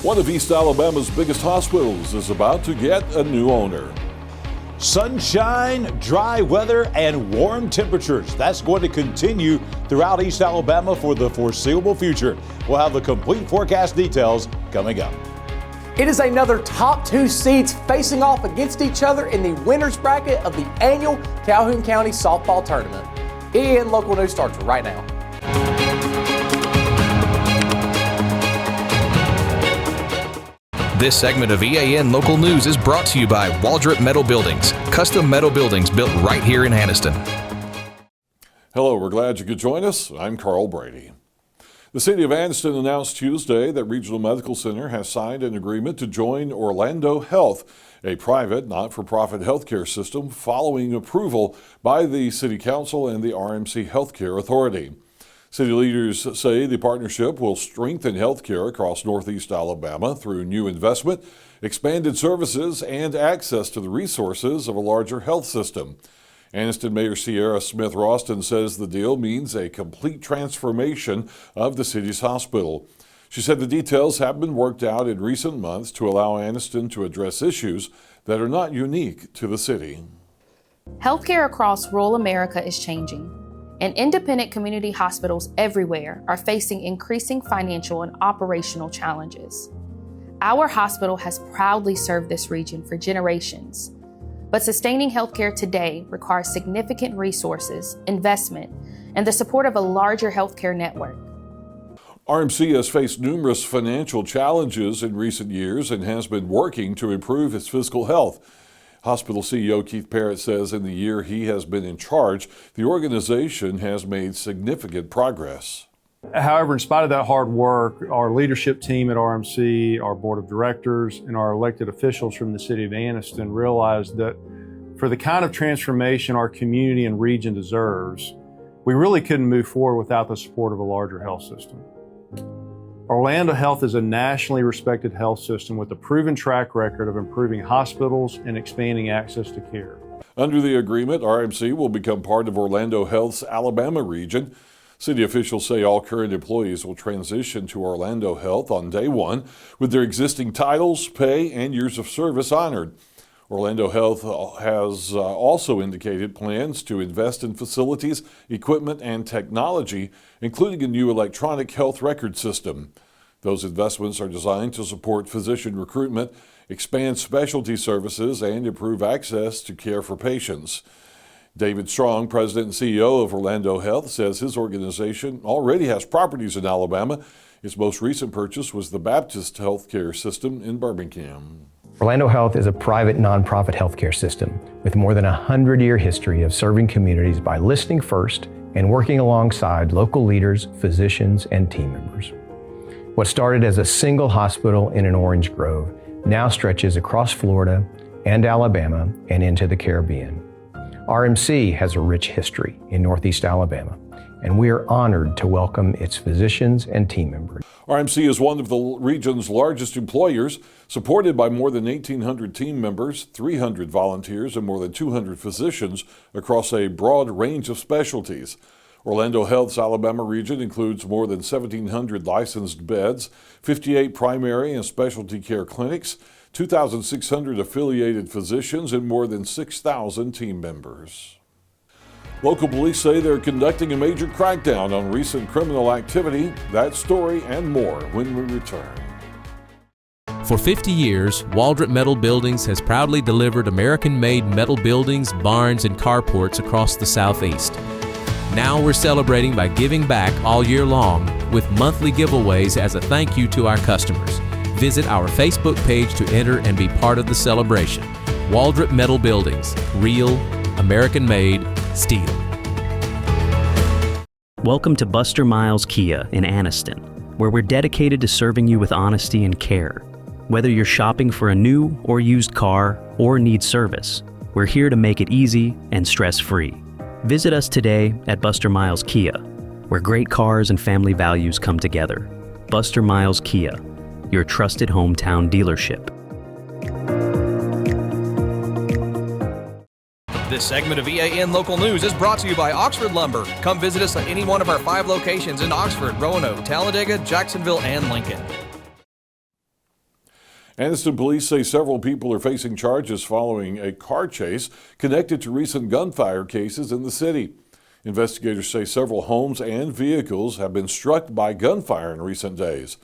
One of East Alabama's biggest hospitals is about to get a new owner. Sunshine, dry weather, and warm temperatures. That's going to continue throughout East Alabama for the foreseeable future. We'll have the complete forecast details coming up. It is another top two seeds facing off against each other in the winner's bracket of the annual Calhoun County Softball Tournament. EAN Local News starts right now. This segment of EAN Local News is brought to you by Waldrop Metal Buildings, custom metal buildings built right here in Anniston. Hello, we're glad you could join us. I'm Carl Brady. The city of Anniston announced Tuesday that Regional Medical Center has signed an agreement to join Orlando Health, a private, not-for-profit healthcare system, following approval by the City Council and the RMC Healthcare Authority. City leaders say the partnership will strengthen healthcare across Northeast Alabama through new investment, expanded services, and access to the resources of a larger health system. Anniston Mayor Sierra Smith Ralston says the deal means a complete transformation of the city's hospital. She said the details have been worked out in recent months to allow Anniston to address issues that are not unique to the city. Healthcare across rural America is changing, and independent community hospitals everywhere are facing increasing financial and operational challenges. Our hospital has proudly served this region for generations, but sustaining healthcare today requires significant resources, investment, and the support of a larger healthcare network. RMC has faced numerous financial challenges in recent years and has been working to improve its fiscal health. Hospital CEO Keith Parrott says in the year he has been in charge, the organization has made significant progress. However, in spite of that hard work, our leadership team at RMC, our board of directors, and our elected officials from the city of Anniston realized that for the kind of transformation our community and region deserves, we really couldn't move forward without the support of a larger health system. Orlando Health is a nationally respected health system with a proven track record of improving hospitals and expanding access to care. Under the agreement, RMC will become part of Orlando Health's Alabama region. City officials say all current employees will transition to Orlando Health on day one with their existing titles, pay, and years of service honored. Orlando Health has also indicated plans to invest in facilities, equipment, and technology, including a new electronic health record system. Those investments are designed to support physician recruitment, expand specialty services, and improve access to care for patients. David Strong, president and CEO of Orlando Health, says his organization already has properties in Alabama. Its most recent purchase was the Baptist Healthcare System in Birmingham. Orlando Health is a private nonprofit healthcare system with more than a 100-year history of serving communities by listening first and working alongside local leaders, physicians, and team members. What started as a single hospital in an orange grove now stretches across Florida and Alabama and into the Caribbean. RMC has a rich history in Northeast Alabama, and we are honored to welcome its physicians and team members. RMC is one of the region's largest employers, supported by more than 1,800 team members, 300 volunteers, and more than 200 physicians across a broad range of specialties. Orlando Health's Alabama region includes more than 1,700 licensed beds, 58 primary and specialty care clinics, 2,600 affiliated physicians, and more than 6,000 team members. Local police say they're conducting a major crackdown on recent criminal activity. That story and more when we return. For 50 years, Waldrop Metal Buildings has proudly delivered American-made metal buildings, barns, and carports across the Southeast. Now we're celebrating by giving back all year long with monthly giveaways as a thank you to our customers. Visit our Facebook page to enter and be part of the celebration. Waldrop Metal Buildings, real, American-made steel. Welcome to Buster Miles Kia in Anniston, where we're dedicated to serving you with honesty and care. Whether you're shopping for a new or used car or need service, we're here to make it easy and stress-free. Visit us today at Buster Miles Kia, where great cars and family values come together. Buster Miles Kia, your trusted hometown dealership. This segment of EAN Local News is brought to you by Oxford Lumber. Come visit us at any one of our 5 locations in Oxford, Roanoke, Talladega, Jacksonville, and Lincoln. Anniston police say several people are facing charges following a car chase connected to recent gunfire cases in the city. Investigators say several homes and vehicles have been struck by gunfire in recent days.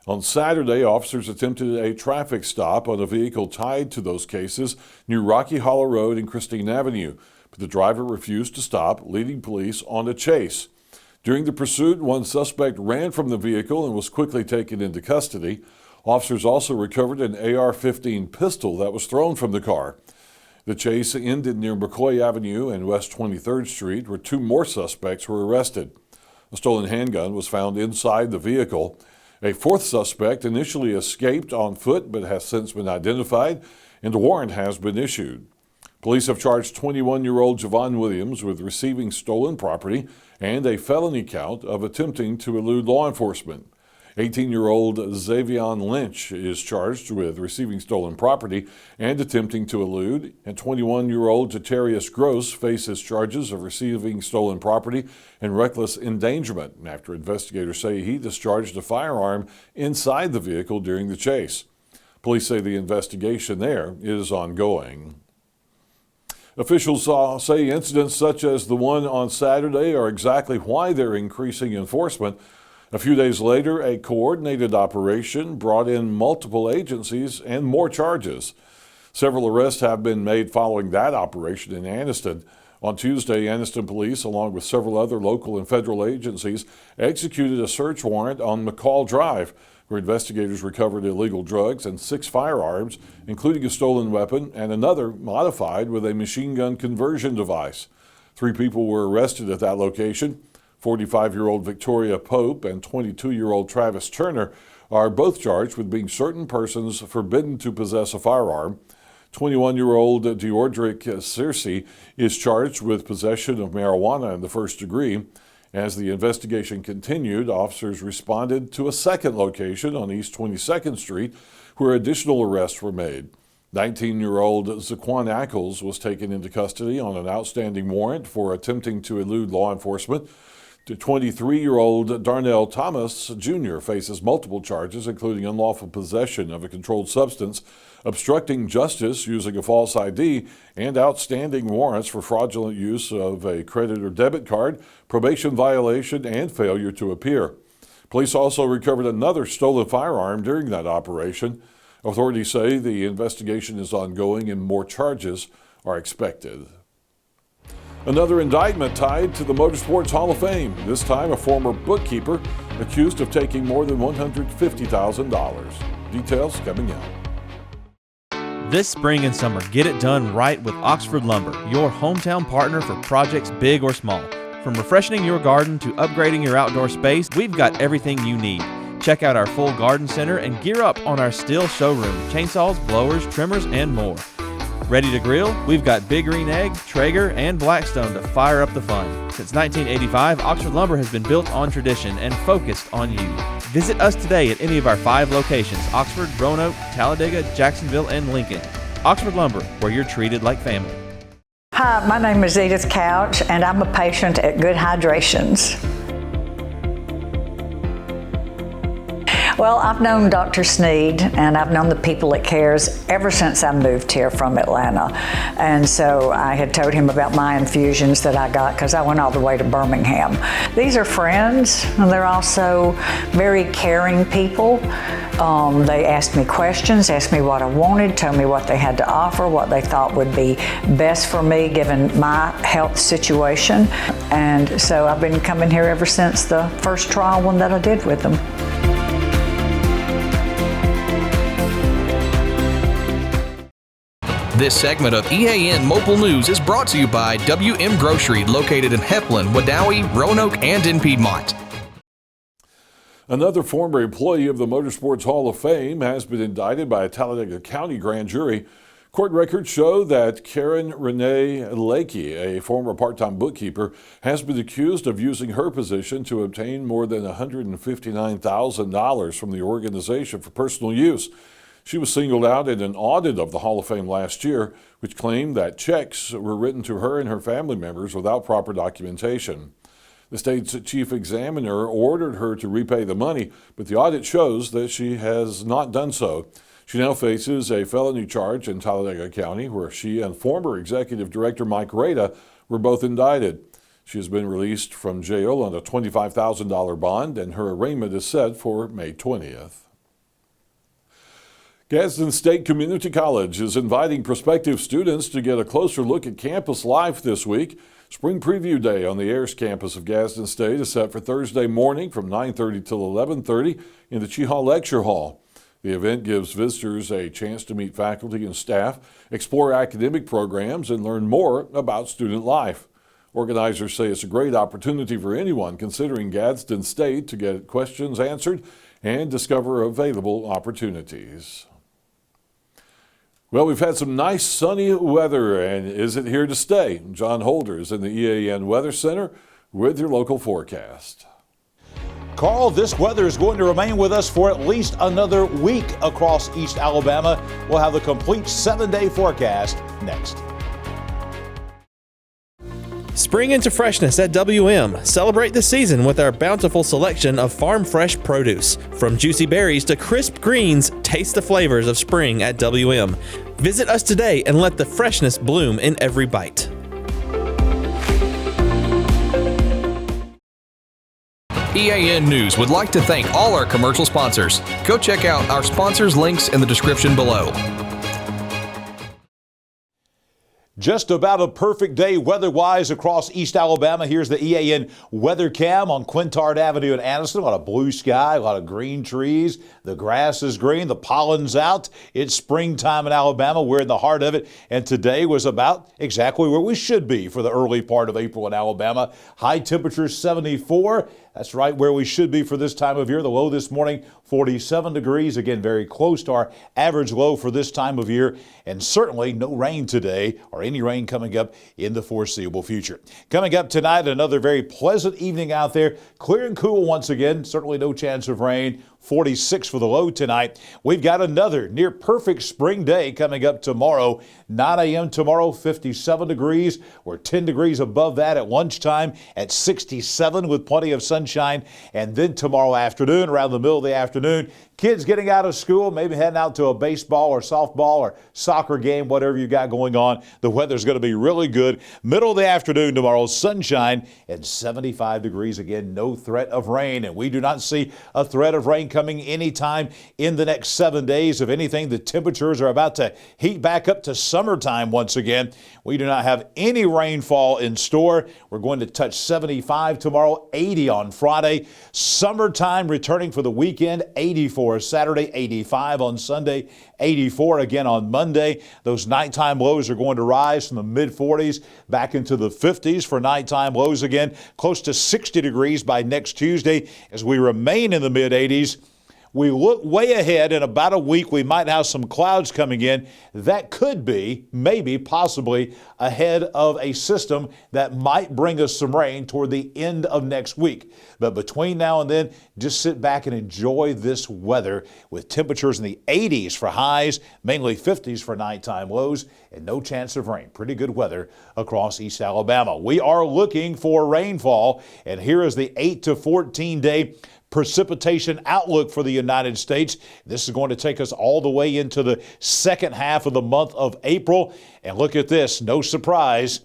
On Saturday, officers attempted a traffic stop on a vehicle tied to those cases near Rocky Hollow Road and Christine Avenue, but the driver refused to stop, leading police on a chase. During the pursuit, one suspect ran from the vehicle and was quickly taken into custody. Officers also recovered an AR-15 pistol that was thrown from the car. The chase ended near McCoy Avenue and West 23rd Street, where two more suspects were arrested. A stolen handgun was found inside the vehicle. A fourth suspect initially escaped on foot but has since been identified, and a warrant has been issued. Police have charged 21-year-old Javon Williams with receiving stolen property and a felony count of attempting to elude law enforcement. 18-year-old Xavion Lynch is charged with receiving stolen property and attempting to elude, and 21-year-old Jatarius Gross faces charges of receiving stolen property and reckless endangerment after investigators say he discharged a firearm inside the vehicle during the chase. Police say the investigation there is ongoing. Officials say incidents such as the one on Saturday are exactly why they're increasing enforcement. A few days later, a coordinated operation brought in multiple agencies and more charges. Several arrests have been made following that operation in Anniston. On Tuesday, Anniston police, along with several other local and federal agencies, executed a search warrant on McCall Drive, where investigators recovered illegal drugs and 6 firearms, including a stolen weapon and another modified with a machine gun conversion device. 3 people were arrested at that location. 45-year-old Victoria Pope and 22-year-old Travis Turner are both charged with being certain persons forbidden to possess a firearm. 21-year-old Deordric Searcy is charged with possession of marijuana in the first degree. As the investigation continued, officers responded to a second location on East 22nd Street where additional arrests were made. 19-year-old Zaquan Ackles was taken into custody on an outstanding warrant for attempting to elude law enforcement. The 23-year-old Darnell Thomas Jr. faces multiple charges, including unlawful possession of a controlled substance, obstructing justice using a false ID, and outstanding warrants for fraudulent use of a credit or debit card, probation violation, and failure to appear. Police also recovered another stolen firearm during that operation. Authorities say the investigation is ongoing and more charges are expected. Another indictment tied to the Motorsports Hall of Fame, this time a former bookkeeper accused of taking more than $150,000. Details coming out. This spring and summer, get it done right with Oxford Lumber, your hometown partner for projects big or small. From refreshing your garden to upgrading your outdoor space, we've got everything you need. Check out our full garden center and gear up on our Stihl showroom, chainsaws, blowers, trimmers, and more. Ready to grill? We've got Big Green Egg, Traeger, and Blackstone to fire up the fun. Since 1985, Oxford Lumber has been built on tradition and focused on you. Visit us today at any of our 5 locations: Oxford, Roanoke, Talladega, Jacksonville, and Lincoln. Oxford Lumber, where you're treated like family. Hi, my name is Edith Couch, and I'm a patient at Good Hydrations. Well, I've known Dr. Sneed and I've known the people at CARES ever since I moved here from Atlanta. And so I had told him about my infusions that I got because I went all the way to Birmingham. These are friends, and they're also very caring people. They asked me questions, asked me what I wanted, told me what they had to offer, what they thought would be best for me given my health situation. And so I've been coming here ever since the first trial one that I did with them. This segment of EAN Mobile News is brought to you by WM Grocery, located in Heflin, Wadowee, Roanoke, and in Piedmont. Another former employee of the Motorsports Hall of Fame has been indicted by a Talladega County grand jury. Court records show that Karen Renee Lakey, a former part-time bookkeeper, has been accused of using her position to obtain more than $159,000 from the organization for personal use. She was singled out in an audit of the Hall of Fame last year, which claimed that checks were written to her and her family members without proper documentation. The state's chief examiner ordered her to repay the money, but the audit shows that she has not done so. She now faces a felony charge in Talladega County, where she and former Executive Director Mike Rada were both indicted. She has been released from jail on a $25,000 bond, and her arraignment is set for May 20th. Gadsden State Community College is inviting prospective students to get a closer look at campus life this week. Spring Preview Day on the Ayers campus of Gadsden State is set for Thursday morning from 9:30 till 11:30 in the Chi Hall Lecture Hall. The event gives visitors a chance to meet faculty and staff, explore academic programs, and learn more about student life. Organizers say it's a great opportunity for anyone considering Gadsden State to get questions answered and discover available opportunities. Well, we've had some nice sunny weather, and is it here to stay? John Holder is in the EAN Weather Center with your local forecast. Carl, this weather is going to remain with us for at least another week across East Alabama. We'll have the complete 7-day forecast next. Spring into freshness at WM. Celebrate the season with our bountiful selection of farm fresh produce. From juicy berries to crisp greens, taste the flavors of spring at WM. Visit us today and let the freshness bloom in every bite. EAN News would like to thank all our commercial sponsors. Go check out our sponsors' links in the description below. Just about a perfect day weather-wise across East Alabama. Here's the EAN weather cam on Quintard Avenue in Anniston. A lot of blue sky, a lot of green trees. The grass is green, the pollen's out. It's springtime in Alabama. We're in the heart of it. And today was about exactly where we should be for the early part of April in Alabama. High temperature 74. That's right where we should be for this time of year. The low this morning, 47 degrees. Again, very close to our average low for this time of year. And certainly no rain today or any rain coming up in the foreseeable future. Coming up tonight, another very pleasant evening out there. Clear and cool once again. Certainly no chance of rain. 46 for the low tonight. We've got another near perfect spring day coming up tomorrow. 9 a.m. tomorrow, 57 degrees. We're 10 degrees above that at lunchtime at 67 with plenty of sunshine. And then tomorrow afternoon, around the middle of the afternoon, kids getting out of school, maybe heading out to a baseball or softball or soccer game, whatever you got going on. The weather's going to be really good. Middle of the afternoon tomorrow, sunshine and 75 degrees again. No threat of rain, and we do not see a threat of rain coming anytime in the next 7 days. If anything, the temperatures are about to heat back up to summertime once again. We do not have any rainfall in store. We're going to touch 75 tomorrow, 80 on Friday. Summertime returning for the weekend, 84 Saturday, 85 on Sunday, 84 again on Monday. Those nighttime lows are going to rise from the mid-40s back into the 50s for nighttime lows again, close to 60 degrees by next Tuesday as we remain in the mid-80s. We look way ahead. In about a week, we might have some clouds coming in. That could be, maybe, possibly ahead of a system that might bring us some rain toward the end of next week. But between now and then, just sit back and enjoy this weather with temperatures in the 80s for highs, mainly 50s for nighttime lows, and no chance of rain. Pretty good weather across East Alabama. We are looking for rainfall, and here is the 8 to 14 day precipitation outlook for the United States. This is going to take us all the way into the second half of the month of April. And look at this, no surprise,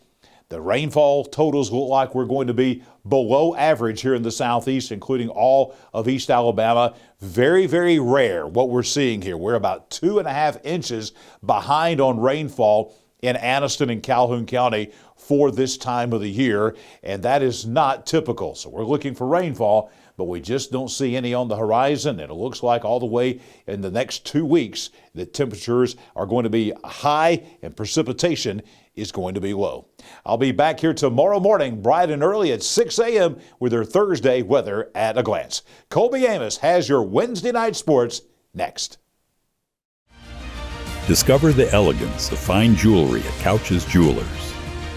the rainfall totals look like we're going to be below average here in the southeast, including all of East Alabama. Very, very rare what we're seeing here. We're about 2.5 inches behind on rainfall in Anniston and Calhoun County for this time of the year, and that is not typical. So we're looking for rainfall, but we just don't see any on the horizon. And it looks like all the way in the next 2 weeks, the temperatures are going to be high and precipitation is going to be low. I'll be back here tomorrow morning, bright and early at 6 a.m. with your Thursday weather at a glance. Colby Amos has your Wednesday night sports next. Discover the elegance of fine jewelry at Couch's Jewelers.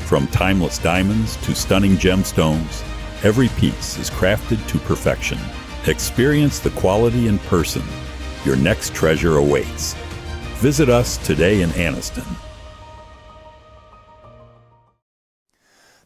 From timeless diamonds to stunning gemstones, every piece is crafted to perfection. Experience the quality in person. Your next treasure awaits. Visit us today in Anniston.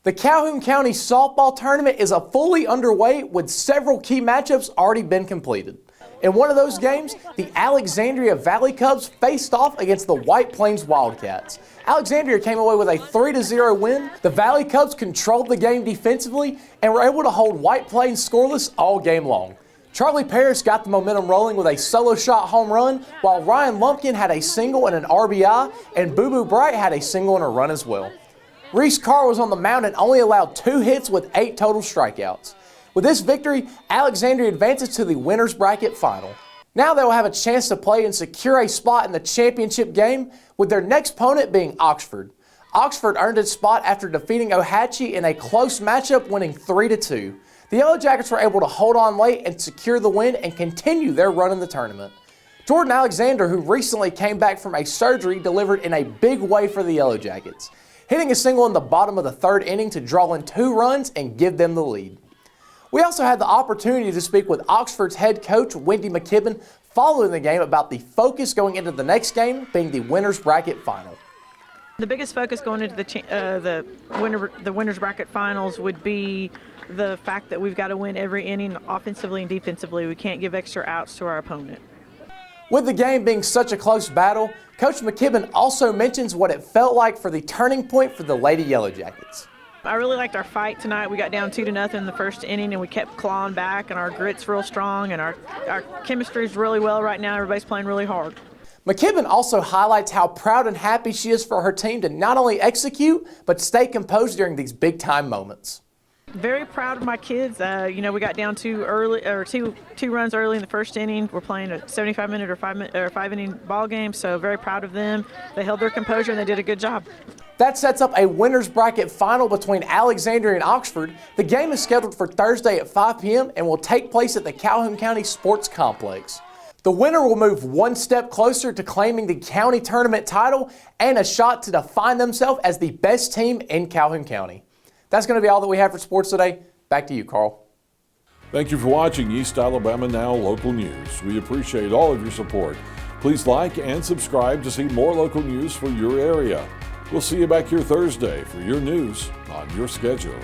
The Calhoun County softball tournament is fully underway with several key matchups already been completed. In one of those games, the Alexandria Valley Cubs faced off against the White Plains Wildcats. Alexandria came away with a 3-0 win. The Valley Cubs controlled the game defensively and were able to hold White Plains scoreless all game long. Charlie Parrish got the momentum rolling with a solo shot home run, while Ryan Lumpkin had a single and an RBI, and Boo Boo Bright had a single and a run as well. Reese Carr was on the mound and only allowed 2 hits with 8 total strikeouts. With this victory, Alexandria advances to the winner's bracket final. Now they will have a chance to play and secure a spot in the championship game, with their next opponent being Oxford. Oxford earned its spot after defeating Ohatchee in a close matchup, winning 3-2. The Yellow Jackets were able to hold on late and secure the win and continue their run in the tournament. Jordan Alexander, who recently came back from a surgery, delivered in a big way for the Yellow Jackets, hitting a single in the bottom of the 3rd inning to draw in 2 runs and give them the lead. We also had the opportunity to speak with Oxford's head coach, Wendy McKibben, following the game about the focus going into the next game, being the winner's bracket final. The biggest focus going into the winner's bracket finals would be the fact that we've got to win every inning offensively and defensively. We can't give extra outs to our opponent. With the game being such a close battle, Coach McKibben also mentions what it felt like for the turning point for the Lady Yellow Jackets. I really liked our fight tonight. We got down 2-0 in the first inning, and we kept clawing back, and our grit's real strong, and our chemistry is really well right now. Everybody's playing really hard. McKibben also highlights how proud and happy she is for her team to not only execute, but stay composed during these big-time moments. Very proud of my kids. We got down 2 runs early in the first inning. We're playing a 75-minute or 5-inning ball game, so very proud of them. They held their composure, and they did a good job. That sets up a winner's bracket final between Alexandria and Oxford. The game is scheduled for Thursday at 5 p.m. and will take place at the Calhoun County Sports Complex. The winner will move one step closer to claiming the county tournament title and a shot to define themselves as the best team in Calhoun County. That's going to be all that we have for sports today. Back to you, Carl. Thank you for watching East Alabama Now Local News. We appreciate all of your support. Please like and subscribe to see more local news for your area. We'll see you back here Thursday for your news on your schedule.